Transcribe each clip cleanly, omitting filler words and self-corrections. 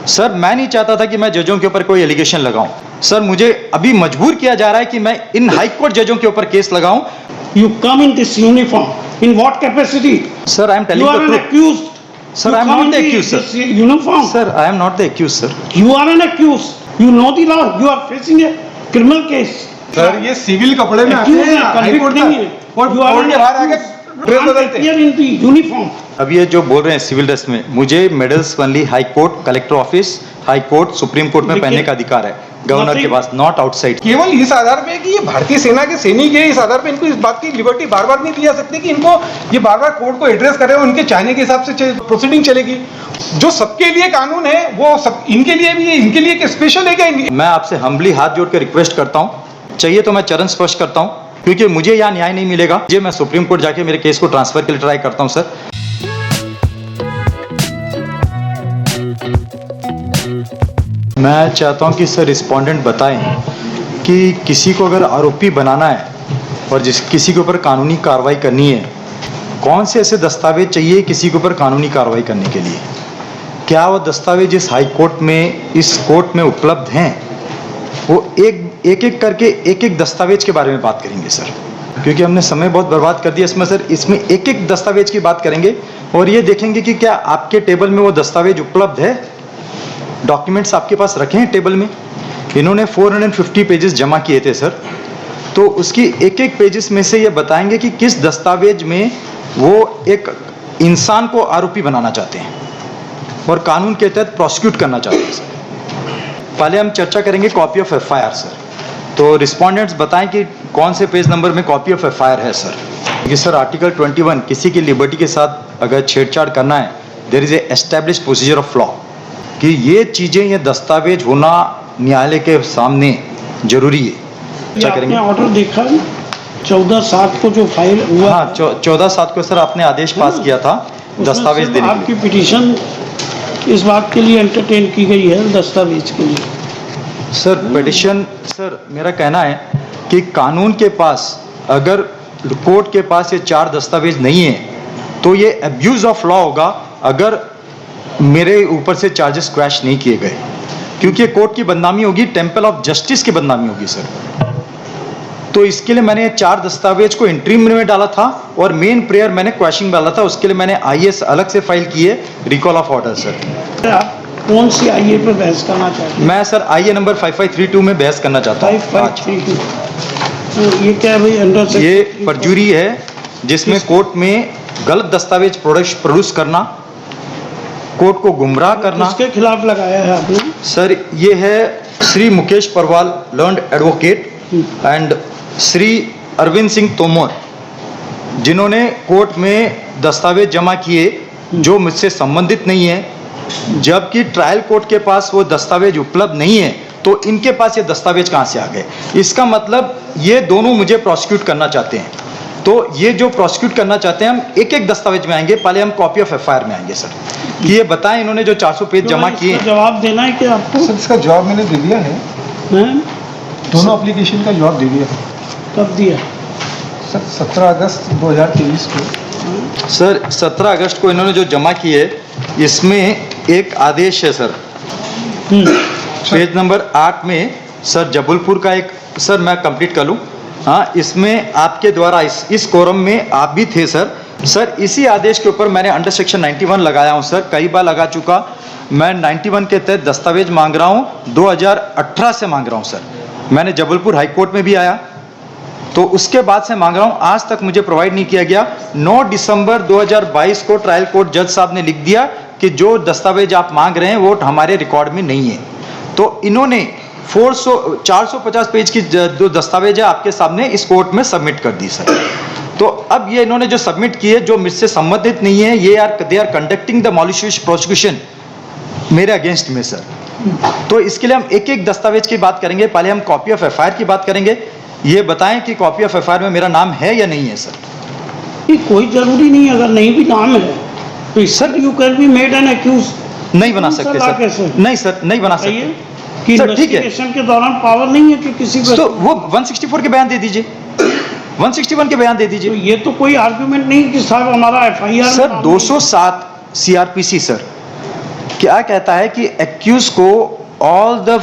Sir मैं नहीं चाहता था कि मैं जजों के ऊपर कोई एलिगेशन लगाऊं। सर मुझे अभी मजबूर किया जा रहा है कि मैं इन हाई कोर्ट जजों के ऊपर केस लगाऊं। You come in this uniform. In what capacity? Sir I M You telling are the an truth. accused. Sir, You I am come not in the accused, this sir. uniform. Sir I am not the accused sir. You are an accused. You know the law. You are facing a criminal case. Sir ये civil कपड़े में आते Accused हैं है, high convict court नहीं है. तक और You are कोर्ट an के बाहर आके accused. ड्रेस Can't बदलते हैं। appear in the uniform. अब ये जो बोल रहे हैं सिविल ड्रेस में, मुझे medals only high court, collector office, high court, supreme court में लेकिन- पहनने का अधिकार है गवर्नर के Nothing- पास, नॉट आउटसाइड। केवल इस आधार पे कि ये भारतीय सेना के सैनिक है, इस आधार पे इनको इस बात की लिबर्टी बार बार नहीं दी जा सकती कि इनको ये बार बार कोर्ट को एड्रेस करे और उनके चाहने के हिसाब से प्रोसीडिंग चलेगी। जो सबके लिए कानून है वो सब इनके लिए भी है, इनके लिए एक स्पेशल है क्या? मैं आपसे हम्बली हाथ जोड़ कर रिक्वेस्ट करता हूँ, चाहिए तो मैं चरण स्पर्श करता हूँ, क्योंकि मुझे यहाँ न्याय नहीं मिलेगा। ये मैं सुप्रीम कोर्ट जाके मेरे केस को ट्रांसफर के लिए ट्राई करता हूँ सर। मैं चाहता हूँ कि सर रिस्पोंडेंट बताएं कि किसी को अगर आरोपी बनाना है और किसी के ऊपर कानूनी कार्रवाई करनी है, कौन से ऐसे दस्तावेज चाहिए किसी के ऊपर कानूनी कार्रवाई करने के लिए? क्या वो दस्तावेज इस हाई कोर्ट में, इस कोर्ट में उपलब्ध हैं? वो एक करके एक दस्तावेज के बारे में बात करेंगे सर, क्योंकि हमने समय बहुत बर्बाद कर दिया इसमें सर। इसमें एक दस्तावेज की बात करेंगे और ये देखेंगे कि क्या आपके टेबल में वो दस्तावेज उपलब्ध है, डॉक्यूमेंट्स आपके पास रखे हैं टेबल में। इन्होंने 450 पेजेस जमा किए थे सर, तो उसकी एक पेजेस में से ये बताएंगे कि किस दस्तावेज में वो एक इंसान को आरोपी बनाना चाहते हैं और कानून के तहत प्रोसिक्यूट करना चाहते हैं सर। पहले हम चर्चा करेंगे कॉपी ऑफ एफआईआर सर। तो रिस्पोंडेंट्स बताएं कि कौन से पेज नंबर में कॉपी ऑफ एफआईआर है सर। कि सर आर्टिकल 21 किसी की लिबर्टी के साथ अगर छेड़छाड़ करना है, there is a established procedure of law, कि ये चीज़ें, ये दस्तावेज होना न्यायालय के सामने जरूरी है। ये आपने ऑर्डर देखा 14/7 को जो फाइल हुआ। हाँ 14/7 को सर आपने आदेश पास किया था दस्तावेज देने के आपकी लिए। पिटीशन इस बात के लिए एंटरटेन की गई है, दस्तावेज के लिए। सर पिटिशन, सर मेरा कहना है कि कानून के पास अगर कोर्ट के पास ये 4 दस्तावेज नहीं है तो ये अब्यूज ऑफ लॉ होगा अगर मेरे ऊपर से चार्जेस क्रैश नहीं किए गए, क्योंकि कोर्ट की बदनामी होगी, टेम्पल ऑफ जस्टिस की बदनामी होगी सर। तो इसके लिए मैंने 4 दस्तावेज को इंट्रीम में डाला था और मेन प्रेयर मैंने क्वेश्चन डाला था, उसके लिए मैंने आईएएस अलग से फाइल की है, रिकॉल ऑफ ऑर्डर सर। आप कौन सी आईए पर बहस करना चाहते हैं? मैं सर आईए नंबर 5532 में बहस करना चाहता हूँ। 5532। तो ये क्या है भाई? अंडर ये परजुरी है जिसमें कोर्ट में गलत दस्तावेज प्रोड्यूस करना, कोर्ट को गुमराह करना। किसके खिलाफ लगाया है आपने? सर ये है Shri Mukesh Parwal learned advocate and Shri Arvind Singh Tomar, जिन्होंने कोर्ट में दस्तावेज जमा किए जो मुझसे संबंधित नहीं है, जबकि ट्रायल कोर्ट के पास वो दस्तावेज उपलब्ध नहीं है, तो इनके पास ये दस्तावेज कहाँ से आ गए? इसका मतलब ये दोनों मुझे प्रोसिक्यूट करना चाहते हैं। तो ये जो प्रोसिक्यूट करना चाहते हैं, हम एक दस्तावेज में आएंगे, पहले हम कॉपी ऑफ एफआईआर में आएंगे सर, कि ये बताएं इन्होंने जो 400 पेज जमा किए। जवाब देना है क्या आपको? सर इसका जवाब मैंने दे दिया है, हैं? दोनों एप्लीकेशन का जवाब दे दिया है कब दिया? सर 17 अगस्त 2023 को। सर 17 अगस्त को इन्होंने जो जमा किए, इसमें एक आदेश है सर, पेज नंबर 8 में सर, जबलपुर का एक, सर मैं कंप्लीट कर लूँ। हाँ, इसमें आपके द्वारा इस कोरम में आप भी थे सर। सर इसी आदेश के ऊपर मैंने अंडर सेक्शन 91 लगाया हूँ सर, कई बार लगा चुका। मैं 91 के तहत दस्तावेज मांग रहा हूँ, 2018 से मांग रहा हूँ सर। मैंने जबलपुर हाई कोर्ट में भी आया, तो उसके बाद से मांग रहा हूँ, आज तक मुझे प्रोवाइड नहीं किया गया। 9 दिसंबर 2022 को ट्रायल कोर्ट जज साहब ने लिख दिया कि जो दस्तावेज आप मांग रहे हैं वो हमारे रिकॉर्ड में नहीं है। तो इन्होंने 450 पेज की जो दस्तावेज है आपके सामने इस कोर्ट में सबमिट कर दी सर। तो अब ये इन्होंने जो सबमिट किए जो मुझसे संबंधित नहीं है, ये they are conducting the malicious prosecution मेरे अगेंस्ट में सर। तो इसके लिए हम एक दस्तावेज की बात करेंगे। पहले हम कॉपी ऑफ एफआईआर की बात करेंगे। ये बताएं कि कॉपी ऑफ एफआईआर में मेरा नाम है या नहीं है सर। ये कोई जरूरी नहीं, अगर नहीं भी नाम है तो sir you can be made an accused. नहीं बना सकते सर, नहीं सर, नहीं बना सकते कि सर, ठीक है। इन्वेस्टिगेशन के दौरान पावर नहीं है कि किसी को, तो वो 164 के बयान दे दीजिए, 161 के बयान दे तो दीजिए ये तो कोई आर्गुमेंट नहीं कि साहब हमारा एफआईआर सर। 207 सीआरपीसी सर, क्या कहता है कि एक्यूज को ऑल द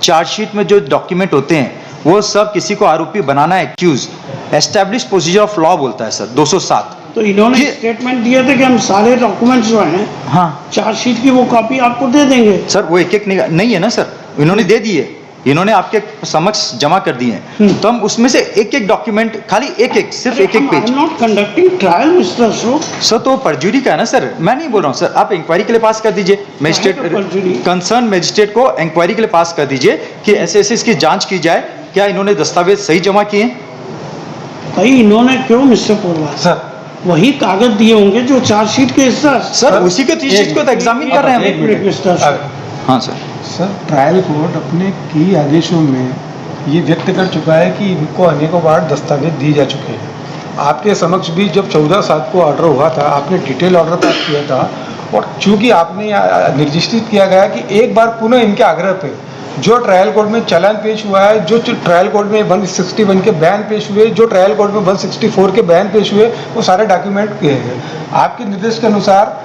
चार्जशीट में जो डॉक्यूमेंट होते हैं वो सब किसी को आरोपी बनाना है accused establish procedure of law बोलता है सर 207। तो इन्होंने ये- स्टेटमेंट दिया था कि हम सारे डॉक्यूमेंट्स जो हैं हाँ चार्जशीट की वो कॉपी आपको दे देंगे। सर वो एक एक नहीं है ना सर, इन्होंने दे दिए, इन्होंने आपके समक्ष जमा कर दिए हैं, तो हम उसमें से एक एक डॉक्यूमेंट खाली एक सिर्फ एक page. Not conducting trial mister Ashok. Sir तो परजुरी का है ना सर, मैं नहीं बोल रहा हूँ सर, आप इंक्वायरी के लिए पास कर दीजिए परजुरी? मजिस्ट्रेट कंसर्न मजिस्ट्रेट को इंक्वायरी के लिए पास कर दीजिए कि ऐसे ऐसे इसकी जांच की जाए, क्या इन्होंने दस्तावेज सही जमा किए। भाई इन्होंने क्यों मिस्टर पोलवाल सर वही कागज दिए होंगे जो चार्जशीट के हिस्सा। सर उसी के चीज को तो एग्जामिन कर रहे हैं एक हम। Minute mister Ashok. हाँ सर। सर ट्रायल कोर्ट अपने कई आदेशों में ये व्यक्त कर चुका है कि इनको अनेकों बार दस्तावेज दिए जा चुके हैं। आपके समक्ष भी जब 14/7 को ऑर्डर हुआ था, आपने डिटेल ऑर्डर पास किया था, और चूंकि आपने निर्दिष्टित किया गया कि एक बार पुनः इनके आग्रह पे जो ट्रायल कोर्ट में चालान पेश हुआ है, जो ट्रायल कोर्ट में 161 के बयान पेश हुए, जो ट्रायल कोर्ट में 164 के बयान पेश हुए, वो सारे डॉक्यूमेंट किए गए। आपके निर्देश के अनुसार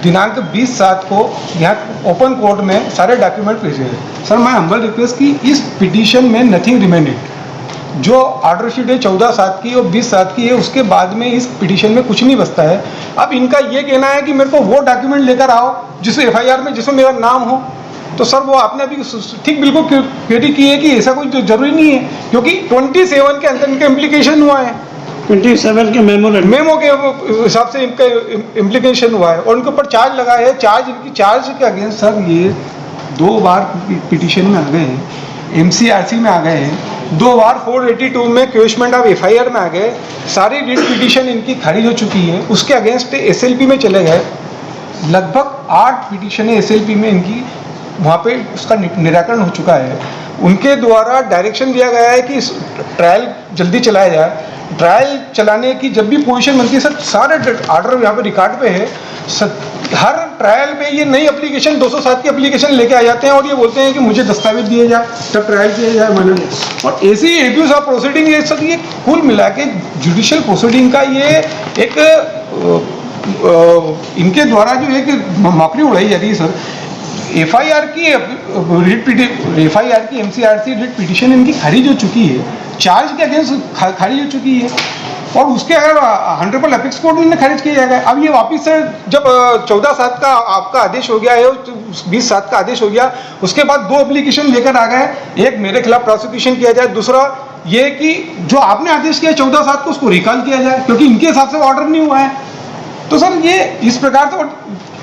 दिनांक 20/7 को यहाँ ओपन कोर्ट में सारे डॉक्यूमेंट पेश हुए। सर मैं हम्बल रिक्वेस्ट की इस पिटीशन में नथिंग रिमेंडेड, जो ऑर्डर शीट है 14/7 की और 20/7 की है, उसके बाद में इस पिटीशन में कुछ नहीं बचता है। अब इनका ये कहना है कि मेरे को वो डॉक्यूमेंट लेकर आओ जिस FIR में जिसमें मेरा नाम हो, तो सर वो आपने अभी ठीक बिल्कुल क्लियरिटी की है कि ऐसा कोई जरूरी नहीं है, क्योंकि 27 के अंदर इनका इम्प्लीकेशन हुआ है, 27 के मेमो के हिसाब से इनका इम्प्लीकेशन हुआ है और उनके ऊपर चार्ज लगा है। इनकी चार्ज के अगेंस्ट सर ये 2 बार पिटीशन में आ गए हैं, MCRC में आ गए हैं, 2 बार 482 में क्वेश्चन ऑफ FIR में आ गए, सारी रिट पिटीशन इनकी खारिज हो चुकी है, उसके अगेंस्ट SLP में चले गए। लगभग 8 पिटीशन SLP में इनकी वहाँ पे उसका निराकरण हो चुका है। उनके द्वारा डायरेक्शन दिया गया है कि ट्रायल जल्दी चलाया जाए। ट्रायल चलाने की जब भी पोजीशन बनती है सर, सारे ऑर्डर यहाँ पे रिकॉर्ड पे है, हर ट्रायल पे ये नई एप्लीकेशन 207 की एप्लीकेशन लेके आ जाते हैं और ये बोलते हैं कि मुझे दस्तावेज दिए जाए तब ट्रायल किया जाए माननीय। और ऐसी एब्यूज ऑफ प्रोसीडिंग ये सब, ये कुल मिला के जुडिशियल प्रोसीडिंग का ये एक इनके द्वारा जो एक मौकरी उड़ाई जा रही है सर। FIR की MCRC रिट पिटीशन इनकी खारिज हो चुकी है, चार्ज के अगेंस्ट खारिज हो चुकी है, और उसके अगर ऑनरेबल अपेक्स कोर्ट में खारिज किया जाएगा। अब ये वापस से जब 14/7 का आपका आदेश हो गया है, 20/7 का आदेश हो गया, उसके बाद 2 एप्लीकेशन लेकर आ गए, एक मेरे खिलाफ प्रोसिक्यूशन किया जाए, दूसरा ये कि जो आपने आदेश किया 14/7 को उसको रिकॉल किया जाए, क्योंकि इनके हिसाब से ऑर्डर नहीं हुआ है। तो सर ये इस प्रकार से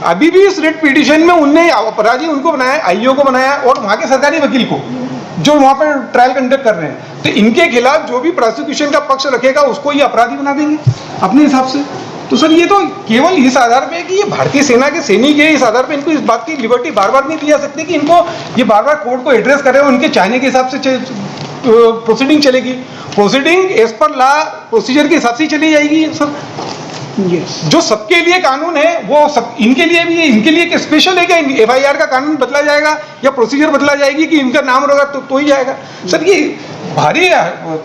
अभी भी इस रिट पिटीशन में उनने अपराधी उनको बनाया, IO को बनाया और वहाँ के सरकारी वकील को, जो वहाँ पर ट्रायल कंडक्ट कर रहे हैं, तो इनके खिलाफ जो भी प्रोसिक्यूशन का पक्ष रखेगा उसको ये अपराधी बना देंगे अपने हिसाब से। तो सर ये तो केवल इस आधार पे कि ये भारतीय सेना के सैनिक है, इस आधार पे इनको इस बात की लिबर्टी बार बार नहीं दी जा सकती कि इनको ये बार बार कोर्ट को एड्रेस करे, उनके चाहने के हिसाब से प्रोसीडिंग चलेगी। Proceeding as per law procedure के हिसाब से ही चली जाएगी सर। जो सबके लिए कानून है वो सब इनके लिए भी है। इनके लिए एक स्पेशल है कि FIR का कानून बदला जाएगा या प्रोसीजर बदला जाएगी कि इनका नाम रहेगा तो ही जाएगा सर। ये भारी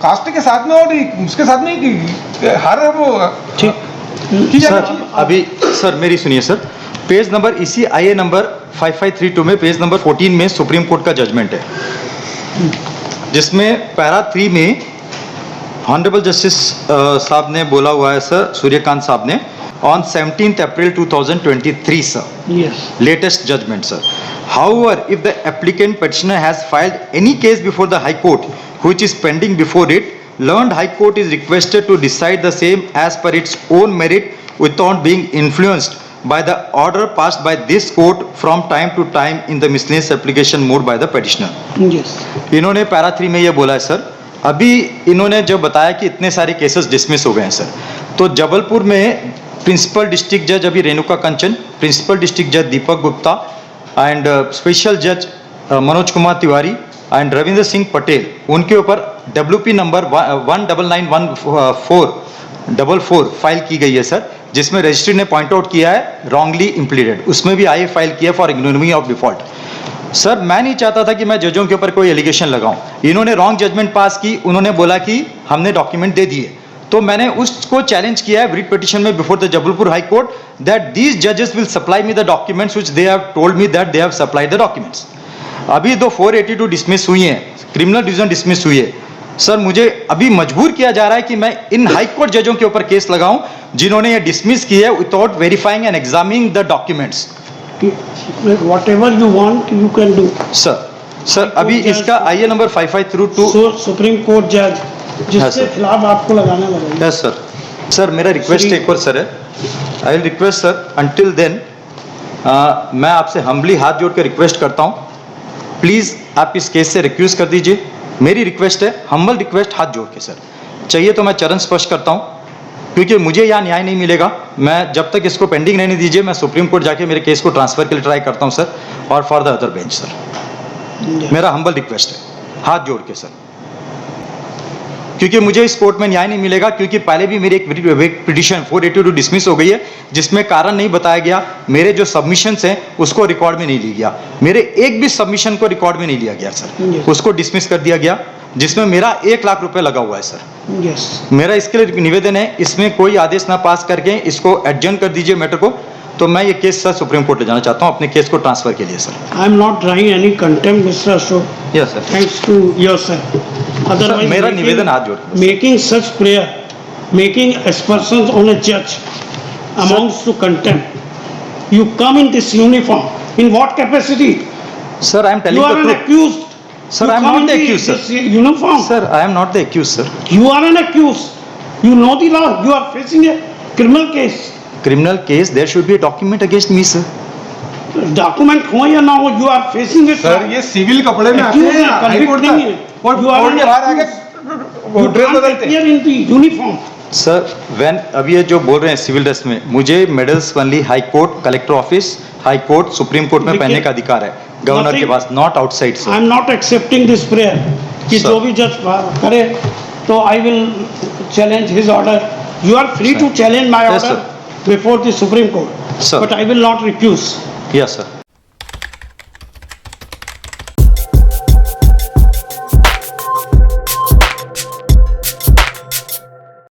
कास्ट के साथ में और उसके साथ में हर वो की जाना सर चाहिए। अभी सर मेरी सुनिए सर, पेज नंबर इसी IA नंबर 5532 में पेज नंबर 14 में सुप्रीम कोर्ट का जजमेंट है, जिसमें पैरा 3 में ऑनरेबल जस्टिस साहब ने बोला हुआ है सर, सूर्यकांत साहब ने, on 17 April 2023 sir, latest judgment sir. However, if the applicant petitioner has filed any case before the High Court which is pending before it, learned High Court is requested to decide the same as per its own merit without being influenced by the order passed by this court from time to time in the miscellaneous application mode by the petitioner. इन्होंने para 3 में ये बोला है sir. अभी इन्होंने जो बताया कि इतने सारे केसेस डिसमिस हो गए हैं सर, तो जबलपुर में प्रिंसिपल डिस्ट्रिक्ट जज अभी रेणुका कंचन, प्रिंसिपल डिस्ट्रिक्ट जज दीपक गुप्ता एंड स्पेशल जज मनोज कुमार तिवारी एंड रविंद्र सिंह पटेल, उनके ऊपर WP नंबर 1991444 फाइल की गई है सर, जिसमें रजिस्ट्री ने पॉइंट आउट किया है रॉन्गली इम्प्लीडेड, उसमें भी IA फाइल किया फॉर इग्नोमी ऑफ डिफॉल्ट। सर मैं नहीं चाहता था कि मैं जजों के ऊपर कोई एलिगेशन लगाऊं, इन्होंने रॉन्ग जजमेंट पास की, उन्होंने बोला कि हमने डॉक्यूमेंट दे दिए, तो मैंने उसको चैलेंज किया है रिट पिटिशन में before the Jabalpur high court that these जजेस will supply me the documents which they have told me that they have supplied the documents. अभी दो 482 डिसमिस हुई हैं, क्रिमिनल डिवीजन डिसमिस हुई है। सर मुझे अभी मजबूर किया जा रहा है कि मैं इन हाई कोर्ट जजों के ऊपर केस लगाऊं जिन्होंने ये डिसमिस की है without verifying and examining the documents. Whatever you want, you can do. Sir अभी इसका आईए नंबर 5532 So सुप्रीम कोर्ट जज हाँ, जिसके सर। खिलाफ आपको लगाना लगेगा। Yes sir. सर मेरा रिक्वेस्ट श्री- एक और सर है, I will request sir until then मैं आपसे हम्बली हाथ जोड़ कर रिक्वेस्ट करता हूँ, प्लीज़ आप इस केस से रिक्यूज कर दीजिए। मेरी रिक्वेस्ट है, हम्बल रिक्वेस्ट हाथ जोड़ के सर। चाहिए तो मैं चरण स्पर्श करता हूँ क्योंकि मुझे यहाँ न्याय नहीं मिलेगा। मैं जब तक इसको पेंडिंग रहने दीजिए, मैं सुप्रीम कोर्ट जाके मेरे केस को ट्रांसफर के लिए ट्राई करता हूँ सर, और for the other bench sir. मेरा हम्बल रिक्वेस्ट है हाथ जोड़ के सर, क्योंकि मुझे इस कोर्ट में न्याय नहीं मिलेगा। क्योंकि पहले भी मेरी एक पिटीशन 482 डिसमिस हो गई है जिसमें कारण नहीं बताया गया। मेरे जो सबमिशंस हैं उसको रिकॉर्ड में नहीं लिया गया, मेरे एक भी सबमिशन को रिकॉर्ड में नहीं लिया गया सर, उसको डिसमिस कर दिया गया जिसमें मेरा 1 लाख रुपए लगा हुआ है सर। Yes. मेरा इसके लिए निवेदन है, इसमें कोई आदेश ना पास करके इसको एडजर्न कर दीजिए मैटर को, तो मैं ये केस सर सुप्रीम कोर्ट ले जाना चाहता हूँ अपने केस को ट्रांसफर के लिए sir. I am not trying any contempt, Mr. Ashok. Yes sir. Thanks to yourself. Otherwise, मेरा निवेदन हाथ जोड़ के। making such prayer, making aspersions on a judge amounts to contempt. You come in this uniform. In what capacity? Sir I M You telling are the an truth. accused. Sir, You I am come not in the accused, sir. this uniform. Sir, I am not the accused, sir. You are an accused. You know the law. You are facing a criminal case. Criminal case, there should be a document against me, sir. Document हो या ना हो, you are facing it. Sir ये civil कपड़े में आते Accused हैं है, हाई कोर्ट convict नहीं है। तक और You are कोर्ट an के बाहर आके accused. वो You ड्रेस can't बदलते हैं। appear in the uniform. Sir when अभी ये जो बोल रहे हैं सिविल ड्रेस में, मुझे medals only high court, collector office, high court, supreme court में देखिए, पहनने का अधिकार है गवर्नर के nothing- pass, not outside I sir. am not accepting this prayer. कि Sir. जो भी जज करे तो I will challenge his order. You are free Sir. to challenge my Yes, order before the Supreme Court. Sir. But I will not refuse. Yes sir.